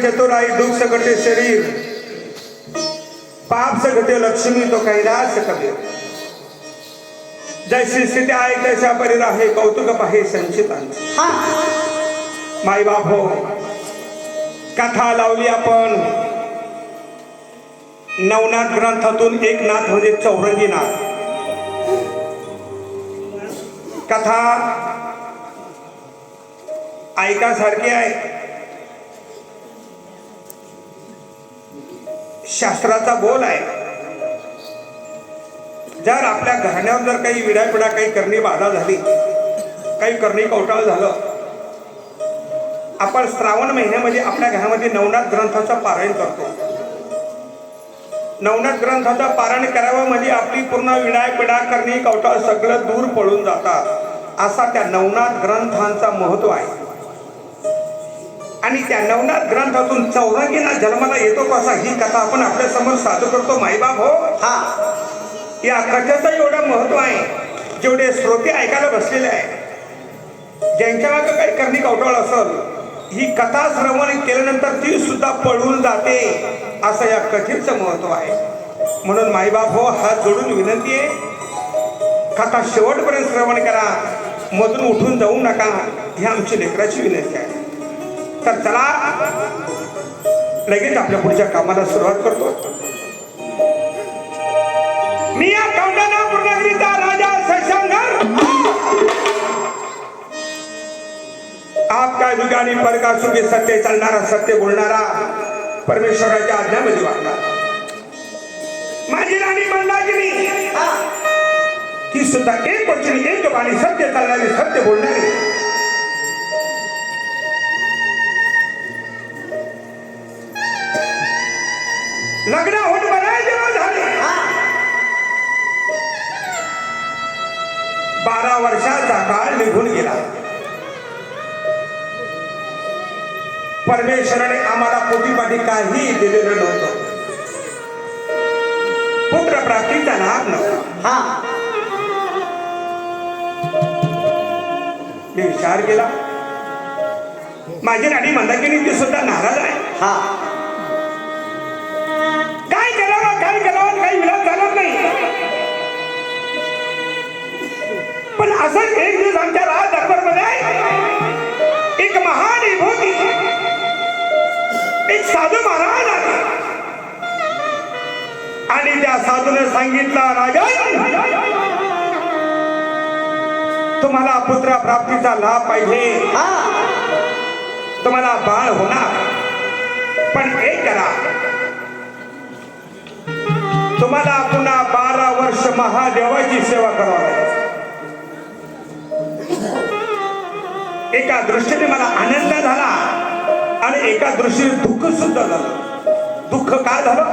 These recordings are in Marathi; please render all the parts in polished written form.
चतुराई दुख सकटे शरीर पाप सकटे लक्ष्मी तो कैलास कबीर जैसी स्थिती आहे तशा परी आहे कौतुक पाहे संचितांचे माई बाप हो कथा लावली आपण नवनाथ ग्रंथातून एक नाथ म्हणजे चौरंगी नाथ कथा ऐकासारखी आहे शास्त्राचा बोल आहे जर आपल्या घराण्यावर जर काही विडापिडा काही करणी बाधा झाली काही करणी कौटाळ झालं आपण श्रावण महिन्यामध्ये आपल्या घरामध्ये नवनाथ ग्रंथाचं पारायण करतो नवनाथ ग्रंथाचं पारायण करावं म्हणजे आपली पूर्ण विडापिडा करणी कौटाळ सगळं दूर पळून जातात असा त्या नवनाथ ग्रंथांचा महत्व आहे आणि त्या नवनाथ ग्रंथातून चौरंगीनाथ जन्माला येतो कसा ही कथा आपण आपल्या समोर सादर करतो माईबाप हो या कथेचं एवढं महत्व आहे जेवढे श्रोते ऐकायला बसलेले आहे ज्यांच्या मागे काही करणी कौटुळ असेल ही कथा श्रवण केल्यानंतर ती सुद्धा पळून जाते असं या कथेचं महत्व आहे म्हणून माईबाप हो हात जोडून विनंती आहे कथा शेवटपर्यंत श्रवण करा मधून उठून जाऊ नका ही आमची लेकराची विनंती आहे तर चला लगेच आपल्या पुढच्या कामाला सुरुवात करतो मी या कौंडण्या पूर्णगिरीचा राजा शशांकर आपका युगानी परकासुगी सत्य चालणारा सत्य बोलणारा परमेश्वराच्या आज्ञामध्ये वागणारा माझी राणी मंदाकिनी ती सुद्धा एक वचनी एक बाणी सत्य चालणारी सत्य बोलणारी लग्न होत बऱ्याच दिवस झाले 12 वर्षाचा काळ निघून गेला परमेश्वराने आम्हाला पोटीपाठी काही दिलेलं नव्हतं पुत्र प्राप्तीचा लाभ नव्हता मी विचार केला माझी राणी मंदाकिनी ती सुद्धा नाराज आहे काही विलास चालत नाही पण असंच एक दिवस आमच्या राज दरबारमध्ये एक महान विभूती एक साधू महाराज आले आणि त्या साधूने सांगितलं राजन तुम्हाला पुत्र प्राप्तीचा लाभ पाहिजे तुम्हाला बाळ होणार पण एक करा तुम्हाला पुन्हा 12 वर्ष महादेवाची सेवा करावी लागेल एका दृष्टीने मला आनंद झाला आणि एका दृष्टीने दुःख सुद्धा झालं दुःख काय झालं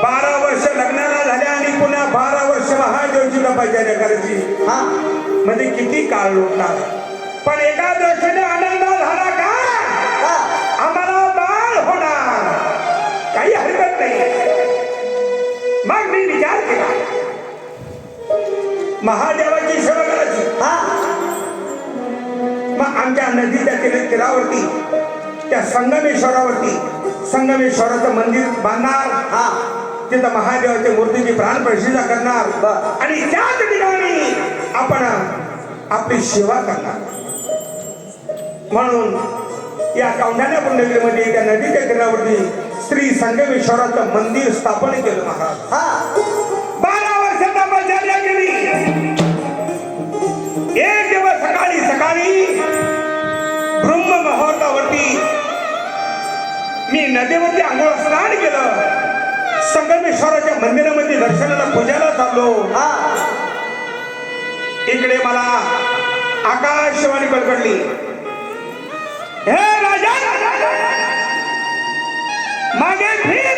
12 वर्ष लग्नाला झाले आणि पुन्हा 12 वर्ष महादेवाची तपासणी करायची म्हणजे किती काळ लोटणार पण एका दृष्टीने आनंद झाला का आम्हाला बाळ होणार काही हरकत नाही मग मी विचार केला महादेवाची सेवा करायची मग आमच्या नदीच्या तीरावरती त्या संगमेश्वरावरती संगमेश्वराचं मंदिर बांधणार तिथं महादेवाच्या मूर्तीची प्राण प्रतिष्ठा करणार आणि त्याच ठिकाणी आपण आपली सेवा करणार म्हणून या कौंढाण्या पुण्यगिरीमध्ये त्या नदीच्या तीरावरती श्री संगमेश्वराचं मंदिर स्थापन केलं महाराज 12 वर्ष तपश्चर्या केली एक दिवस सकाळी ब्रह्म मुहूर्तावरती मी नदीवरती आंघोळ स्नान केलं संगमेश्वराच्या मंदिरामध्ये दर्शनाला पूजाला चाललो इकडे मला आकाशवाणी पडली हे राजा मागे फिर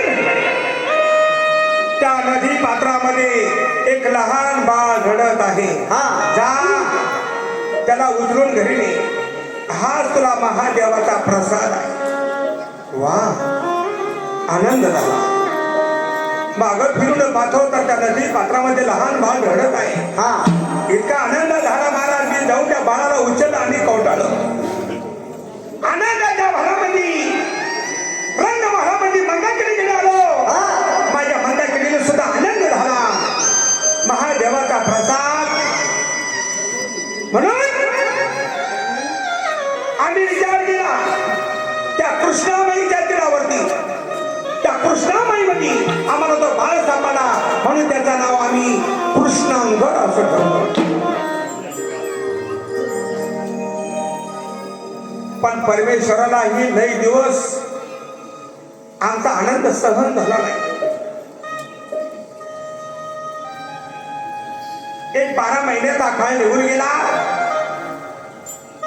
त्या नदी पात्रामध्ये एक लहान बाळ घडत आहे जा त्याला उचलून घरी ने हाच तुला महादेवाचा प्रसाद आहे वा आनंद झाला मागं फिरून पाठवता त्या नदी पात्रामध्ये लहान बाळ घडत आहे इतका आनंद झाला महाराज मी जाऊन त्या बाळाला उचललं आणि कौटाळलं आनंदाच्या भरामध्ये देवाचा प्रसाद. म्हणून आम्ही विचार केला त्या कृष्णामाईच्या तीरावरती, त्या कृष्णामाईमध्ये आम्हाला तो बाळ सापडला, म्हणून त्याचं नाव आम्ही कृष्णांग असं ठेवलं. पण परमेश्वराला ही लई दिवस आमचा आनंद सहन झाला नाही. एक 12 महिन्याचा काळ निघून गेला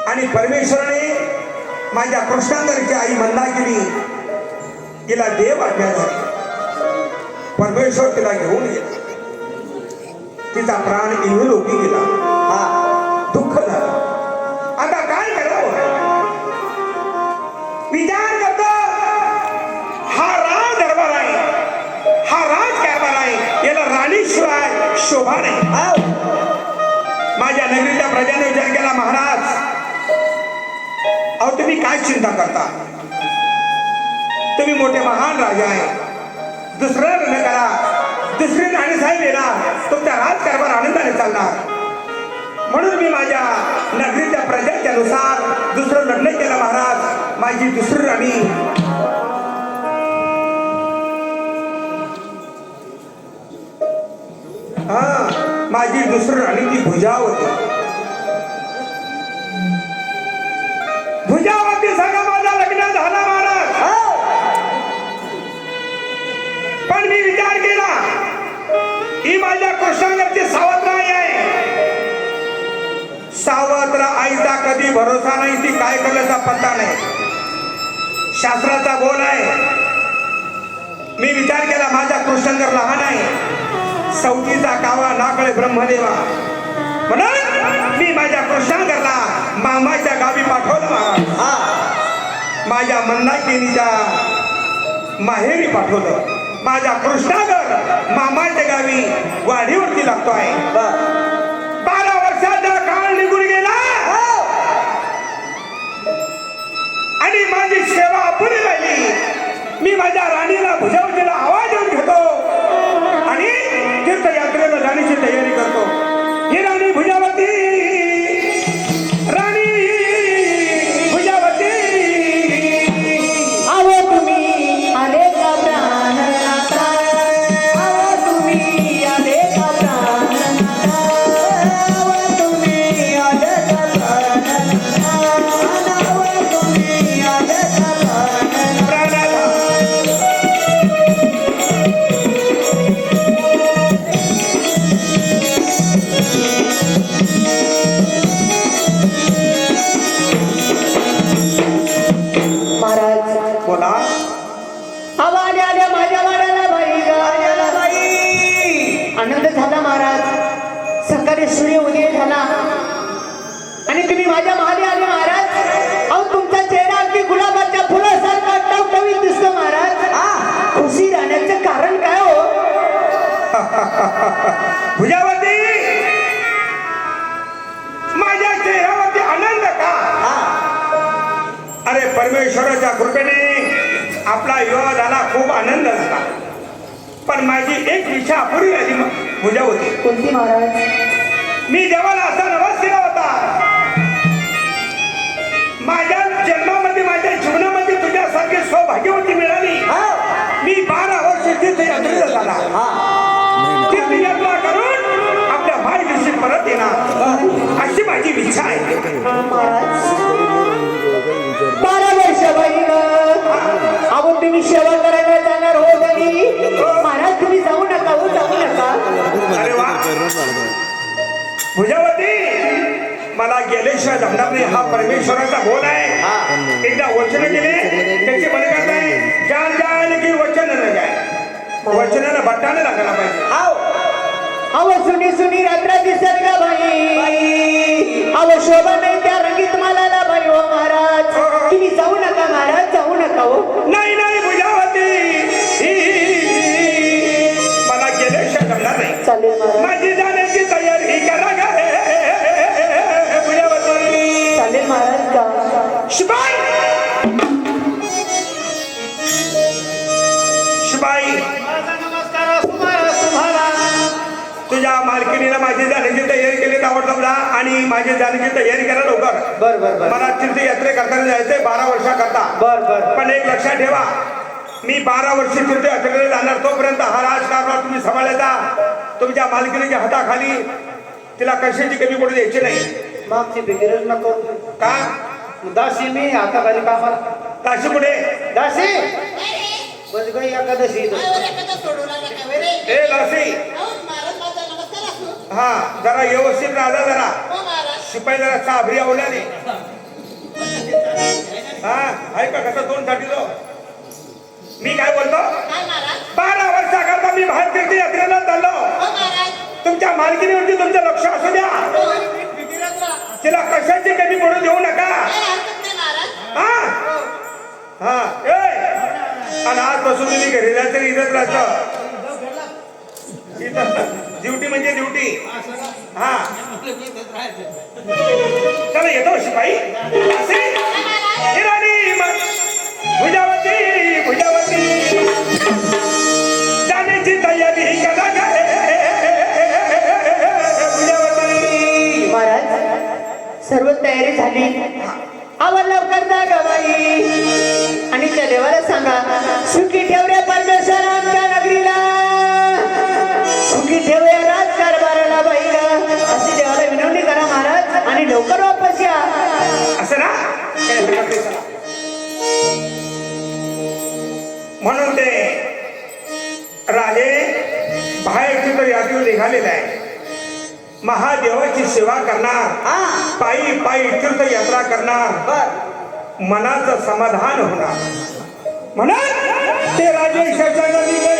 आणि परमेश्वराने माझ्या कृष्णांगरची आई मंदाकिनी तिला देव आज्ञा झाली. परमेश्वर तिला घेऊन गेला. तिचा प्राण इहलोकी गेला. दुःख झालं. आता काय करावं विचार करतो. हा राज दरबार आहे, हा राज कारभार आहे, याला राणीशिवाय शोभा नाही. माझ्या नगरीच्या प्रजाने विचार केला, महाराज अहो तुम्ही काय चिंता करता, तुम्ही मोठे महान राजा आहे, दुसरं लग्न करा, दुसरी राणीसाहेब येणार, तुमचा राजकारभार आनंदाने चालणार. म्हणून मी माझ्या नगरीच्या प्रजेच्या नुसार दुसरं लग्न केलं. महाराज माझी दुसरी राणी माझी दुसरी राणी ती भुजावती. भुजावती सगळं माझा लग्न झाला महाराज. पण मी विचार केला ही माझ्या कृष्णांगरची सावत्र आई आहे. सावत्र आईचा कधी भरोसा नाही, ती काय करण्याचा पत्ता नाही. शास्त्राचा बोल आहे. मी विचार केला माझा कृष्णांगर लहान आहे, सौतीचा कावा नाकळे ब्रह्मदेवा, म्हणून मी माझ्या कृष्णांगरला मामाच्या गावी पाठवलं. माझ्या मंदाकिनीच्या माहेरी पाठवलं. माझा कृष्णागर मामाच्या गावी वाढीवरती लागतो आहे. 12 वर्षाचा काळ निघून गेला आणि माझी सेवा अपुरी राहिली. मी माझ्या राणीला भुजावतीला आवाज देऊन घेतो आणि तीर्थयात्रेला जाण्याची तयारी करतो. ही राणी भुजावती, राणी भुजावती, आहो तुम्ही आले का प्राणनाथा, आहो तुम्ही आले का प्राणनाथा, आहो तुम्ही आले का प्राणनाथा, आहो तुम्ही आले का प्राणनाथा. महाराज बोला. आवाज आल्या माझ्या वाड्याला बाई गाण्याला बाई. आनंद झाला महाराज. सकाळी सूर्य उदय झाला आणि तुम्ही माझ्या महाली आले महाराज. अहो तुमचा चेहरा अगदी गुलाबाच्या फुलासारखा टवटवीत दिसतो महाराज. खुशी राहण्याचं कारण काय हो? भुजावती, माझ्या चेहऱ्यावरती आनंद का? अरे परमेश्वराच्या कृपेने आपला विवाह झाला, खूप आनंद झाला. पण माझी एक इच्छा अपुरी राहिली भुजावती. कोणती महाराज? मी देवाला असा नवस केला होता, माझ्या जन्मामध्ये माझ्या जीवनामध्ये तुझ्यासारखी सौभाग्यवती मिळाली. मी 12 वर्ष तीर्थयात्रेला झाला. तीर्थयात्रा करून आपल्या मायदेशी परत येणार अशी माझी इच्छा आहे. महाराज 12 वर्ष बाई अहो तुम्ही सेवा करायला जाणार हो तरी महाराज तुम्ही जाऊ नका हो, जाऊ नका. अरे वा भुजावती, मला गेल्याशिवाय जमणार नाही. हा परमेश्वराचा बोल आहे. एकदा वचन केले त्याची बल करताय. जान जान की वचन न जाय, वचनाला बट्टाने लागायला पाहिजे. अहो सुनी सुनी रात्र दिसत का बाई, अहो शोभा नाही त्या रंगीत मालाला बाई हो महाराज. तुम्ही जाऊ नका महाराज, जाऊ नका हो. नाही नाही भुजावती, मला गेल्याशिवाय जमणार नाही. चालेल महाराज, माझी जाण्याची तयारी करा ग भुजावती. चालेल महाराज का. शिबाई, शिबाई, नमस्कार तुम्हाला. तुझ्या मालकिनीला माझी जाण्याची तयारी केली ताबडतोबला आणि माझी जाण्याची तयारी करा लवकर. बर बर बर मला तीर्थयात्रे करताना जायचंय 12 वर्षाकरता. बर बर पण एक लक्षात ठेवा, मी 12 वर्षी तीर्थयात्रेला जाणार, तोपर्यंत हा राजकारभार तुम्ही सांभाळायचा. तुमच्या मालकिनीच्या हाताखाली तिला कशाची कमी पडू द्यायची नाही. मागची फिकिरच नको. का दासी मी आता खाली कामाला. ताशी कुठे दासी बस गई एकादशी इथं. ए दासी, हा जरा व्यवस्थित राहा जरा. शिपाई जरा चाभरी आवडल्याने. हा आहे का कसं दोन साठी तो. मी काय बोलतो, 12 वर्षाकरता मी बाहेर तीर्थयात्रेला चाललो. तुमच्या मालकीनीवरती तुमचं लक्ष असू द्या. तिला कशाची कमी पडू देऊ नका. हा हा ए आणि आजपासून तुम्ही घरी जा तरी इथंच राहतं. ड्युटी म्हणजे ड्युटी. हा चला येतो शिपाई. असे हिराणी भुजावती भुजावती जाण्याची तयारी करा काय भुजावती. महाराज सर्व तयारी झाली. आवाज लवकर जा गवाई आणि त्या देवाला सांगा सुखी ठेव रे परमेश्वर आमच्या नगरीला, सुखी ठेव या राजकारभाराला बाईला, अशी देवाला विनवणी करा महाराज आणि लवकर वापस या. असं ना काय हरकत नाही चला. म्हणून ते राजे बाहेर तिथं यादीवर निघालेले आहे. महादेवाची सेवा करणार, पायी पायी तीर्थयात्रा करणार, मनाचं समाधान होणार म्हणून ते राजे शशाला निघाले.